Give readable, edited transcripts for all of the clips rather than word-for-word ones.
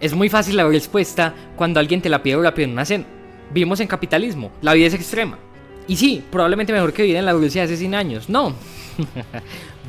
Es muy fácil la respuesta cuando alguien te la pide rápido en una cena. Vivimos en capitalismo, la vida es extrema. Y sí, probablemente mejor que vivir en la Rusia de hace 100 años, no.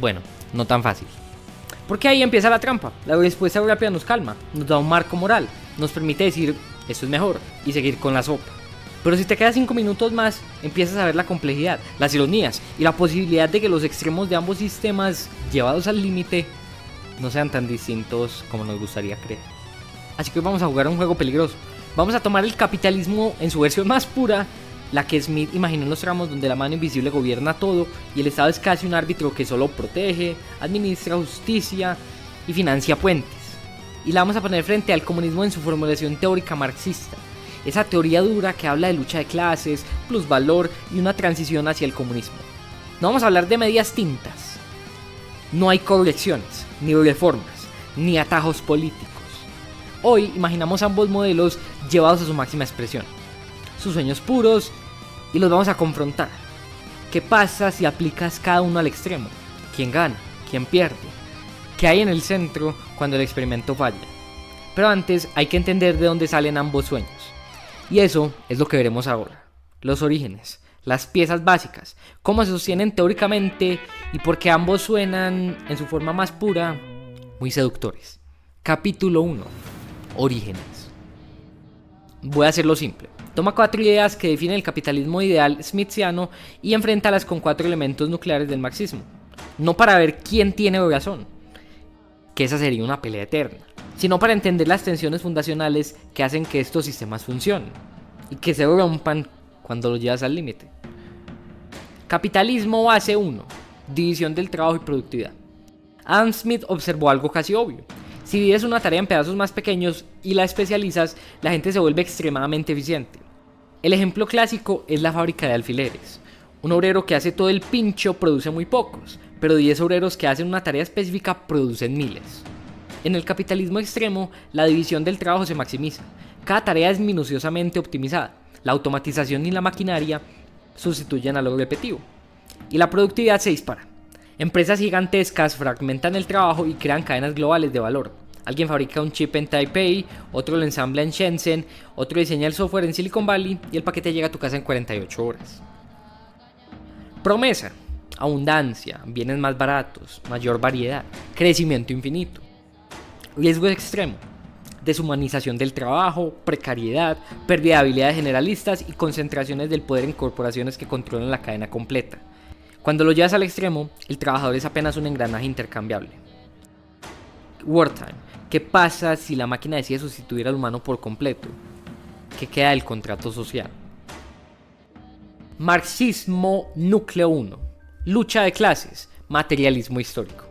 Bueno, no tan fácil. Porque ahí empieza la trampa. La respuesta rápida nos calma, nos da un marco moral, nos permite decir, esto es mejor, y seguir con la sopa. Pero si te quedas 5 minutos más, empiezas a ver la complejidad, las ironías y la posibilidad de que los extremos de ambos sistemas, llevados al límite, no sean tan distintos como nos gustaría creer. Así que hoy vamos a jugar un juego peligroso. Vamos a tomar el capitalismo en su versión más pura, la que Smith imaginó en los tramos donde la mano invisible gobierna todo y el Estado es casi un árbitro que solo protege, administra justicia y financia puentes. Y la vamos a poner frente al comunismo en su formulación teórica marxista. Esa teoría dura que habla de lucha de clases, plusvalor y una transición hacia el comunismo. No vamos a hablar de medias tintas. No hay correcciones, ni reformas, ni atajos políticos. Hoy imaginamos ambos modelos llevados a su máxima expresión. Sus sueños puros y los vamos a confrontar. ¿Qué pasa si aplicas cada uno al extremo? ¿Quién gana? ¿Quién pierde? ¿Qué hay en el centro cuando el experimento falla? Pero antes hay que entender de dónde salen ambos sueños. Y eso es lo que veremos ahora. Los orígenes, las piezas básicas, cómo se sostienen teóricamente y por qué ambos suenan en su forma más pura, muy seductores. Capítulo 1. Orígenes. Voy a hacerlo simple. Toma 4 ideas que definen el capitalismo ideal smithiano y enfréntalas con 4 elementos nucleares del marxismo. No para ver quién tiene razón, que esa sería una pelea eterna, sino para entender las tensiones fundacionales que hacen que estos sistemas funcionen y que se rompan cuando los llevas al límite. Capitalismo base 1. División del trabajo y productividad. Adam Smith observó algo casi obvio. Si divides una tarea en pedazos más pequeños y la especializas, la gente se vuelve extremadamente eficiente. El ejemplo clásico es la fábrica de alfileres. Un obrero que hace todo el pincho produce muy pocos, pero 10 obreros que hacen una tarea específica producen miles. En el capitalismo extremo, la división del trabajo se maximiza. Cada tarea es minuciosamente optimizada. La automatización y la maquinaria sustituyen a lo repetitivo. Y la productividad se dispara. Empresas gigantescas fragmentan el trabajo y crean cadenas globales de valor. Alguien fabrica un chip en Taipei, otro lo ensambla en Shenzhen, otro diseña el software en Silicon Valley y el paquete llega a tu casa en 48 horas. Promesa, abundancia, bienes más baratos, mayor variedad, crecimiento infinito. Riesgo extremo, deshumanización del trabajo, precariedad, pérdida de habilidades generalistas y concentraciones del poder en corporaciones que controlan la cadena completa. Cuando lo llevas al extremo, el trabajador es apenas un engranaje intercambiable. Wartime. ¿Qué pasa si la máquina decide sustituir al humano por completo? ¿Qué queda del contrato social? Marxismo núcleo 1. Lucha de clases. Materialismo histórico.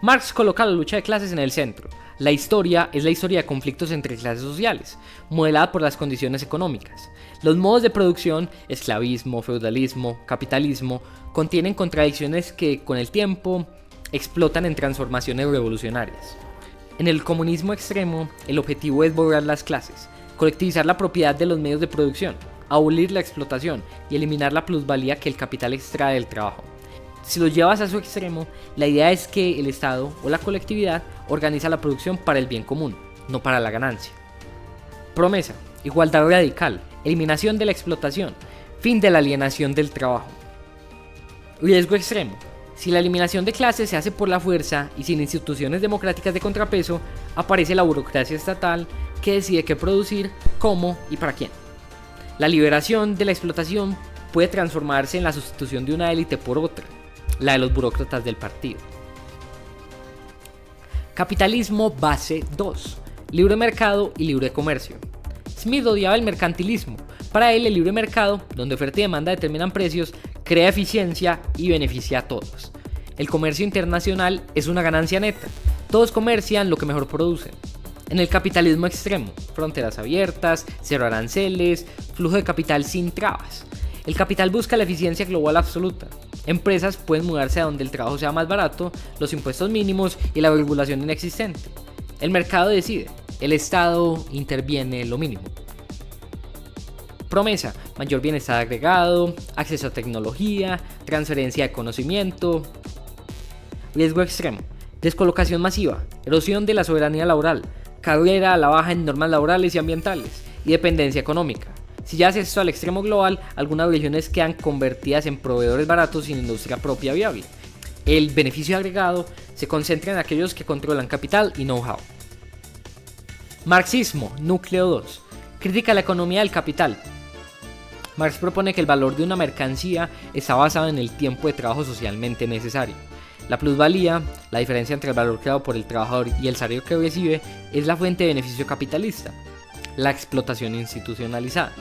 Marx coloca la lucha de clases en el centro. La historia es la historia de conflictos entre clases sociales, modelada por las condiciones económicas. Los modos de producción, esclavismo, feudalismo, capitalismo, contienen contradicciones que, con el tiempo, explotan en transformaciones revolucionarias. En el comunismo extremo, el objetivo es borrar las clases, colectivizar la propiedad de los medios de producción, abolir la explotación y eliminar la plusvalía que el capital extrae del trabajo. Si lo llevas a su extremo, la idea es que el Estado o la colectividad organiza la producción para el bien común, no para la ganancia. Promesa, igualdad radical, eliminación de la explotación, fin de la alienación del trabajo. Riesgo extremo. Si la eliminación de clases se hace por la fuerza y sin instituciones democráticas de contrapeso, aparece la burocracia estatal que decide qué producir, cómo y para quién. La liberación de la explotación puede transformarse en la sustitución de una élite por otra, la de los burócratas del partido. Capitalismo base 2. Libre mercado y libre comercio. Smith odiaba el mercantilismo. Para él, el libre mercado, donde oferta y demanda determinan precios, crea eficiencia y beneficia a todos. El comercio internacional es una ganancia neta. Todos comercian lo que mejor producen. En el capitalismo extremo, fronteras abiertas, cero aranceles, flujo de capital sin trabas. El capital busca la eficiencia global absoluta. Empresas pueden mudarse a donde el trabajo sea más barato, los impuestos mínimos y la regulación inexistente. El mercado decide, el Estado interviene lo mínimo. Promesa, mayor bienestar agregado, acceso a tecnología, transferencia de conocimiento. Riesgo extremo, descolocación masiva, erosión de la soberanía laboral, carrera a la baja en normas laborales y ambientales y dependencia económica. Si ya haces esto al extremo global, algunas regiones quedan convertidas en proveedores baratos sin industria propia viable. El beneficio agregado se concentra en aquellos que controlan capital y know-how. Marxismo, núcleo 2. Crítica a la economía del capital. Marx propone que el valor de una mercancía está basado en el tiempo de trabajo socialmente necesario. La plusvalía, la diferencia entre el valor creado por el trabajador y el salario que recibe, es la fuente de beneficio capitalista. La explotación institucionalizada.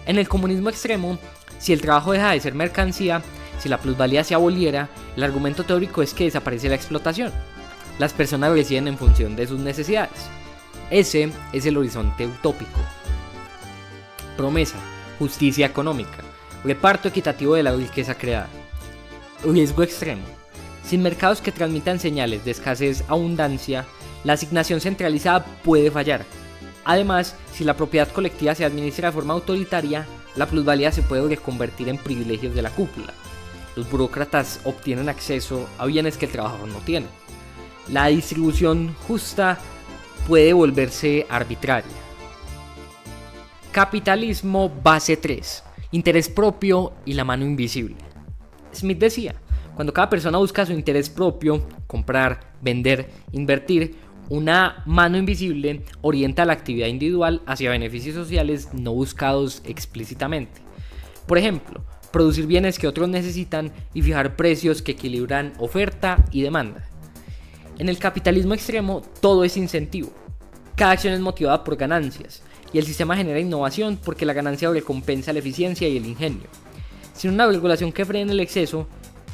En el comunismo extremo, si el trabajo deja de ser mercancía, si la plusvalía se aboliera, el argumento teórico es que desaparece la explotación. Las personas reciben en función de sus necesidades. Ese es el horizonte utópico. Promesa, justicia económica, reparto equitativo de la riqueza creada. Riesgo extremo. Sin mercados que transmitan señales de escasez-abundancia, la asignación centralizada puede fallar. Además, si la propiedad colectiva se administra de forma autoritaria, la plusvalía se puede reconvertir en privilegios de la cúpula. Los burócratas obtienen acceso a bienes que el trabajador no tiene. La distribución justa puede volverse arbitraria. Capitalismo base 3. Interés propio y la mano invisible. Smith decía, cuando cada persona busca su interés propio, comprar, vender, invertir, una mano invisible orienta la actividad individual hacia beneficios sociales no buscados explícitamente. Por ejemplo, producir bienes que otros necesitan y fijar precios que equilibran oferta y demanda. En el capitalismo extremo todo es incentivo. Cada acción es motivada por ganancias y el sistema genera innovación porque la ganancia recompensa la eficiencia y el ingenio. Sin una regulación que frene el exceso,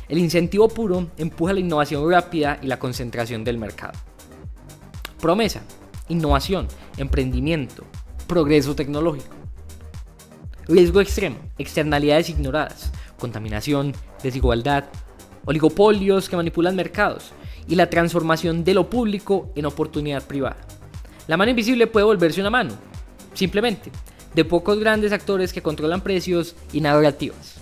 el incentivo puro empuja la innovación rápida y la concentración del mercado. Promesa, innovación, emprendimiento, progreso tecnológico. Riesgo extremo, externalidades ignoradas, contaminación, desigualdad, oligopolios que manipulan mercados y la transformación de lo público en oportunidad privada. La mano invisible puede volverse una mano, simplemente, de pocos grandes actores que controlan precios y narrativas.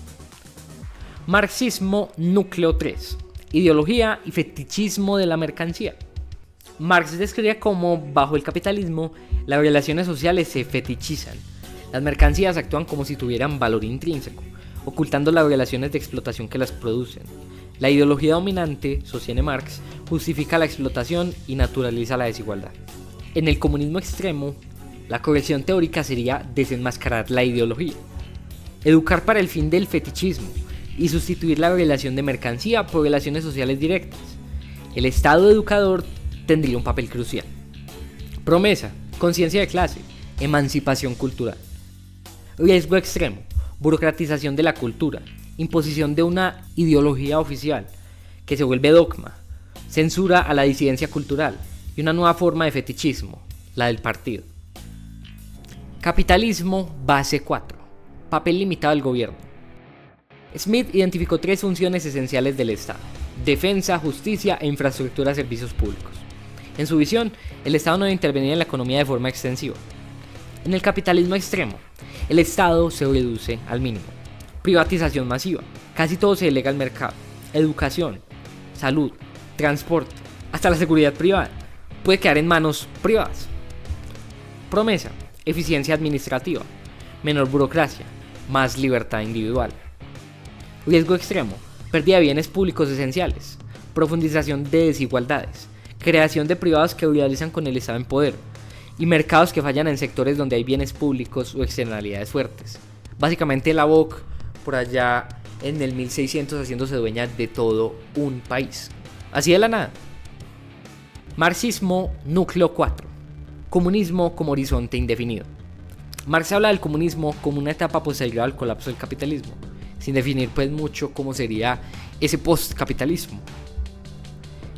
Marxismo núcleo 3. Ideología y fetichismo de la mercancía. Marx describía cómo, bajo el capitalismo, las relaciones sociales se fetichizan. Las mercancías actúan como si tuvieran valor intrínseco, ocultando las relaciones de explotación que las producen. La ideología dominante, sostiene Marx, justifica la explotación y naturaliza la desigualdad. En el comunismo extremo, la corrección teórica sería desenmascarar la ideología, educar para el fin del fetichismo y sustituir la relación de mercancía por relaciones sociales directas. El Estado educador tendría un papel crucial. Promesa, conciencia de clase, emancipación cultural. Riesgo extremo, burocratización de la cultura, imposición de una ideología oficial que se vuelve dogma, censura a la disidencia cultural y una nueva forma de fetichismo, la del partido. Capitalismo base 4. Papel limitado del gobierno. Smith identificó 3 funciones esenciales del Estado: defensa, justicia e infraestructura de servicios públicos. En su visión, el Estado no debe intervenir en la economía de forma extensiva. En el capitalismo extremo, el Estado se reduce al mínimo. Privatización masiva, casi todo se delega al mercado. Educación, salud, transporte, hasta la seguridad privada puede quedar en manos privadas. Promesa, eficiencia administrativa, menor burocracia, más libertad individual. Riesgo extremo, pérdida de bienes públicos esenciales, profundización de desigualdades, creación de privados que rivalizan con el Estado en poder y mercados que fallan en sectores donde hay bienes públicos o externalidades fuertes. Básicamente la BOC por allá en el 1600 haciéndose dueña de todo un país. Así de la nada. Marxismo núcleo 4. Comunismo como horizonte indefinido. Marx habla del comunismo como una etapa posterior al colapso del capitalismo, sin definir pues mucho cómo sería ese postcapitalismo.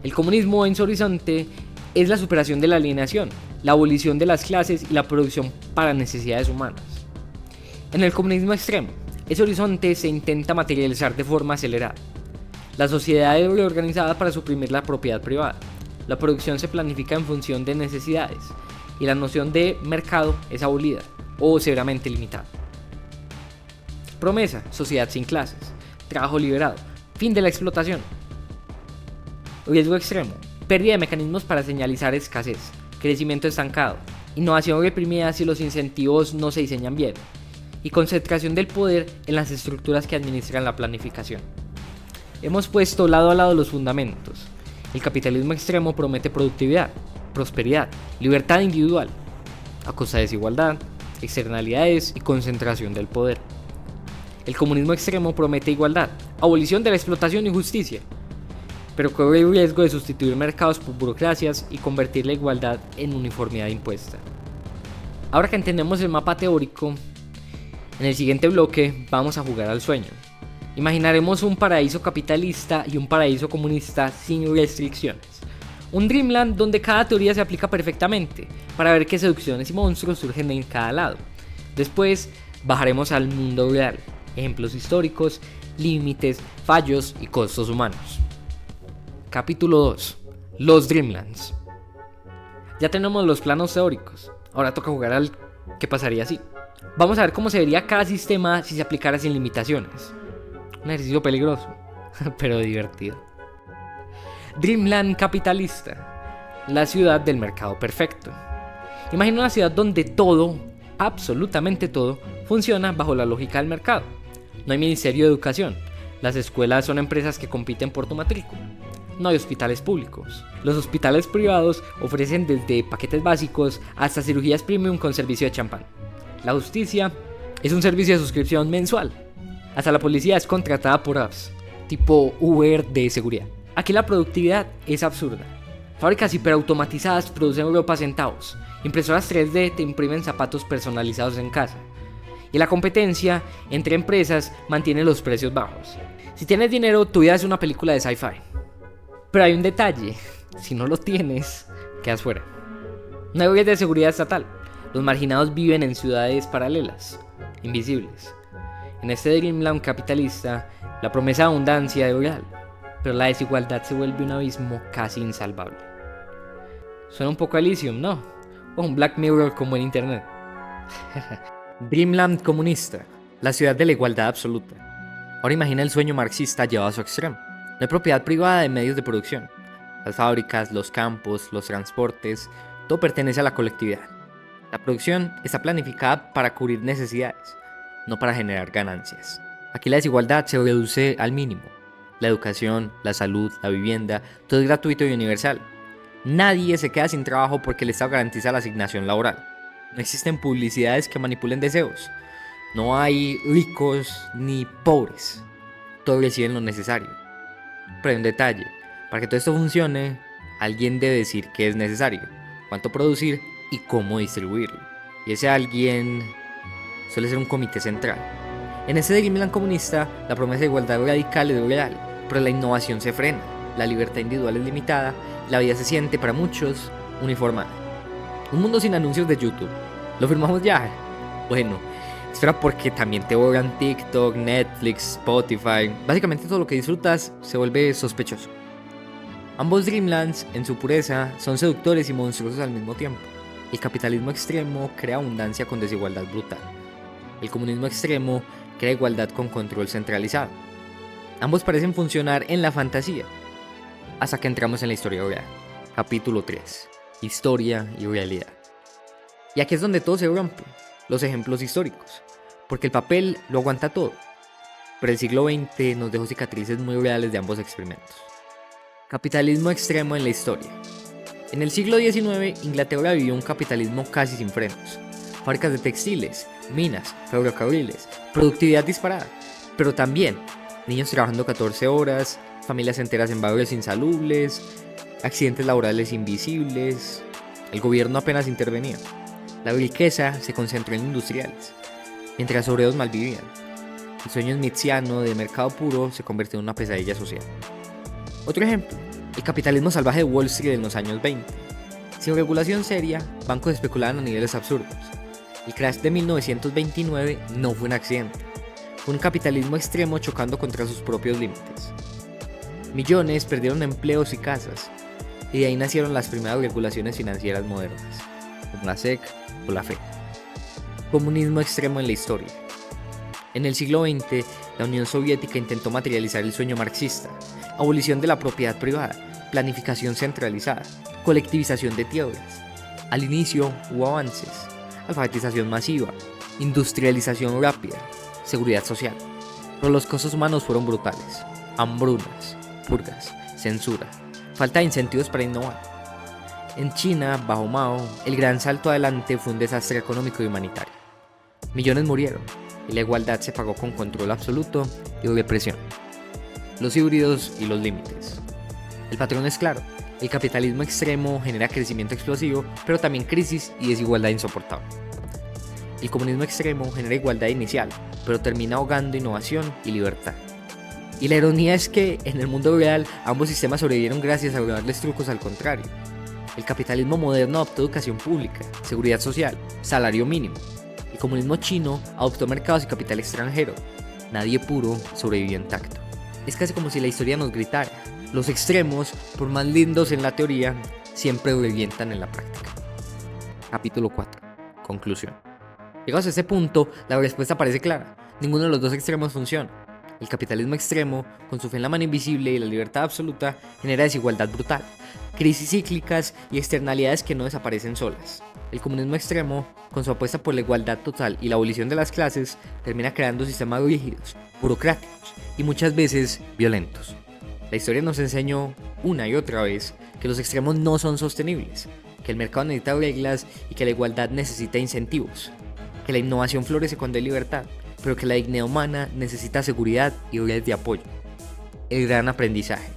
El comunismo en su horizonte es la superación de la alienación, la abolición de las clases y la producción para necesidades humanas. En el comunismo extremo, ese horizonte se intenta materializar de forma acelerada. La sociedad es reorganizada para suprimir la propiedad privada. La producción se planifica en función de necesidades y la noción de mercado es abolida o severamente limitada. Promesa, sociedad sin clases, trabajo liberado, fin de la explotación. Riesgo extremo, pérdida de mecanismos para señalizar escasez, crecimiento estancado, innovación reprimida si los incentivos no se diseñan bien, y concentración del poder en las estructuras que administran la planificación. Hemos puesto lado a lado los fundamentos. El capitalismo extremo promete productividad, prosperidad, libertad individual, a costa de desigualdad, externalidades y concentración del poder. El comunismo extremo promete igualdad, abolición de la explotación y justicia, pero corre el riesgo de sustituir mercados por burocracias y convertir la igualdad en uniformidad impuesta. Ahora que entendemos el mapa teórico, en el siguiente bloque vamos a jugar al sueño. Imaginaremos un paraíso capitalista y un paraíso comunista sin restricciones. Un Dreamland donde cada teoría se aplica perfectamente para ver qué seducciones y monstruos surgen en cada lado. Después bajaremos al mundo real, ejemplos históricos, límites, fallos y costos humanos. Capítulo 2. Los Dreamlands. Ya tenemos los planos teóricos, ahora toca jugar al ¿qué pasaría si? Vamos a ver cómo se vería cada sistema si se aplicara sin limitaciones. Un ejercicio peligroso, pero divertido. Dreamland capitalista, la ciudad del mercado perfecto. Imagina una ciudad donde todo, absolutamente todo, funciona bajo la lógica del mercado. No hay ministerio de educación, las escuelas son empresas que compiten por tu matrícula. No hay hospitales públicos. Los hospitales privados ofrecen desde paquetes básicos hasta cirugías premium con servicio de champán. La justicia es un servicio de suscripción mensual. Hasta la policía es contratada por apps, tipo Uber de seguridad. Aquí la productividad es absurda. Fábricas hiperautomatizadas producen ropa a centavos. Impresoras 3D te imprimen zapatos personalizados en casa. Y la competencia entre empresas mantiene los precios bajos. Si tienes dinero, tu vida es una película de sci-fi. Pero hay un detalle. Si no lo tienes, quedas fuera. No hay redes de seguridad estatal. Los marginados viven en ciudades paralelas, invisibles. En este Dreamland capitalista, la promesa de abundancia es real, pero la desigualdad se vuelve un abismo casi insalvable. Suena un poco a Elysium, ¿no? O un Black Mirror como en internet. Dreamland comunista, la ciudad de la igualdad absoluta. Ahora imagina el sueño marxista llevado a su extremo. No hay propiedad privada de medios de producción. Las fábricas, los campos, los transportes, todo pertenece a la colectividad. La producción está planificada para cubrir necesidades, no para generar ganancias. Aquí la desigualdad se reduce al mínimo. La educación, la salud, la vivienda, todo es gratuito y universal. Nadie se queda sin trabajo porque el Estado garantiza la asignación laboral. No existen publicidades que manipulen deseos. No hay ricos ni pobres. Todos reciben lo necesario. Pero hay un detalle. Para que todo esto funcione, alguien debe decir qué es necesario, cuánto producir y cómo distribuirlo. Y ese alguien suele ser un comité central. En este Dreamland comunista, la promesa de igualdad radical es real, pero la innovación se frena, la libertad individual es limitada, la vida se siente para muchos uniformada. Un mundo sin anuncios de YouTube. ¿Lo firmamos ya? Bueno, espera porque también te borran TikTok, Netflix, Spotify. Básicamente todo lo que disfrutas se vuelve sospechoso. Ambos Dreamlands, en su pureza, son seductores y monstruosos al mismo tiempo. El capitalismo extremo crea abundancia con desigualdad brutal. El comunismo extremo crea igualdad con control centralizado. Ambos parecen funcionar en la fantasía, hasta que entramos en la historia real. Capítulo 3. Historia y realidad. Y aquí es donde todo se rompe, los ejemplos históricos, porque el papel lo aguanta todo. Pero el siglo XX nos dejó cicatrices muy reales de ambos experimentos. Capitalismo extremo en la historia. En el siglo XIX, Inglaterra vivió un capitalismo casi sin frenos. Fábricas de textiles, minas, ferrocarriles, productividad disparada. Pero también niños trabajando 14 horas, familias enteras en barrios insalubres, accidentes laborales invisibles. El gobierno apenas intervenía. La riqueza se concentró en industriales, mientras obreros malvivían. El sueño smithiano de mercado puro se convirtió en una pesadilla social. Otro ejemplo, el capitalismo salvaje de Wall Street en los años 20. Sin regulación seria, bancos especulaban a niveles absurdos. El crash de 1929 no fue un accidente, fue un capitalismo extremo chocando contra sus propios límites. Millones perdieron empleos y casas, y de ahí nacieron las primeras regulaciones financieras modernas, como la SEC o la FED. Comunismo extremo en la historia. En el siglo XX, la Unión Soviética intentó materializar el sueño marxista: abolición de la propiedad privada, planificación centralizada, colectivización de tierras. Al inicio hubo avances, alfabetización masiva, industrialización rápida, seguridad social, pero los costos humanos fueron brutales. Hambrunas, purgas, censura, falta de incentivos para innovar. En China, bajo Mao, el gran salto adelante fue un desastre económico y humanitario. Millones murieron y la igualdad se pagó con control absoluto y represión. Los híbridos y los límites. El patrón es claro. El capitalismo extremo genera crecimiento explosivo, pero también crisis y desigualdad insoportable. El comunismo extremo genera igualdad inicial, pero termina ahogando innovación y libertad. Y la ironía es que en el mundo real ambos sistemas sobrevivieron gracias a darles trucos al contrario. El capitalismo moderno adoptó educación pública, seguridad social, salario mínimo. El comunismo chino adoptó mercados y capital extranjero. Nadie puro sobrevivió intacto. Es casi como si la historia nos gritara. Los extremos, por más lindos en la teoría, siempre revientan en la práctica. Capítulo 4. Conclusión. Llegados a este punto, la respuesta parece clara. Ninguno de los dos extremos funciona. El capitalismo extremo, con su fe en la mano invisible y la libertad absoluta, genera desigualdad brutal, crisis cíclicas y externalidades que no desaparecen solas. El comunismo extremo, con su apuesta por la igualdad total y la abolición de las clases, termina creando sistemas rígidos, burocráticos y muchas veces violentos. La historia nos enseñó una y otra vez que los extremos no son sostenibles, que el mercado necesita reglas y que la igualdad necesita incentivos, que la innovación florece cuando hay libertad, pero que la dignidad humana necesita seguridad y redes de apoyo. El gran aprendizaje.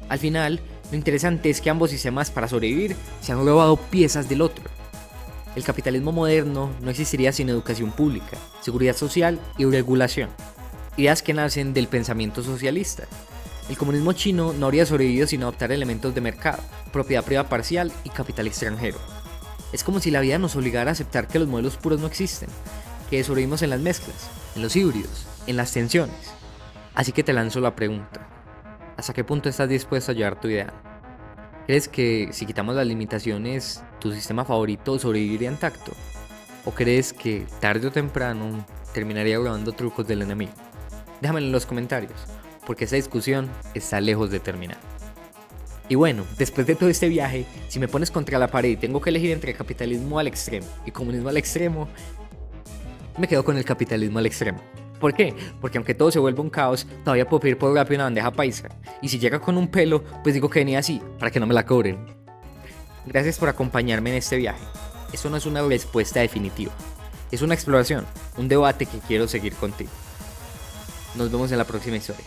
Al final, lo interesante es que ambos sistemas para sobrevivir se han robado piezas del otro. El capitalismo moderno no existiría sin educación pública, seguridad social y regulación, ideas que nacen del pensamiento socialista. El comunismo chino no habría sobrevivido sin adoptar elementos de mercado, propiedad privada parcial y capital extranjero. Es como si la vida nos obligara a aceptar que los modelos puros no existen, que sobrevivimos en las mezclas, en los híbridos, en las tensiones. Así que te lanzo la pregunta: ¿hasta qué punto estás dispuesto a llevar tu idea? ¿Crees que si quitamos las limitaciones, tu sistema favorito sobreviviría intacto? ¿O crees que tarde o temprano terminaría grabando trucos del enemigo? Déjamelo en los comentarios, porque esta discusión está lejos de terminar. Y bueno, después de todo este viaje, si me pones contra la pared y tengo que elegir entre capitalismo al extremo y comunismo al extremo, me quedo con el capitalismo al extremo. ¿Por qué? Porque aunque todo se vuelva un caos, todavía puedo pedir por rápido una bandeja paisa. Y si llega con un pelo, pues digo que venía así, para que no me la cobren. Gracias por acompañarme en este viaje. Eso no es una respuesta definitiva. Es una exploración, un debate que quiero seguir contigo. Nos vemos en la próxima historia.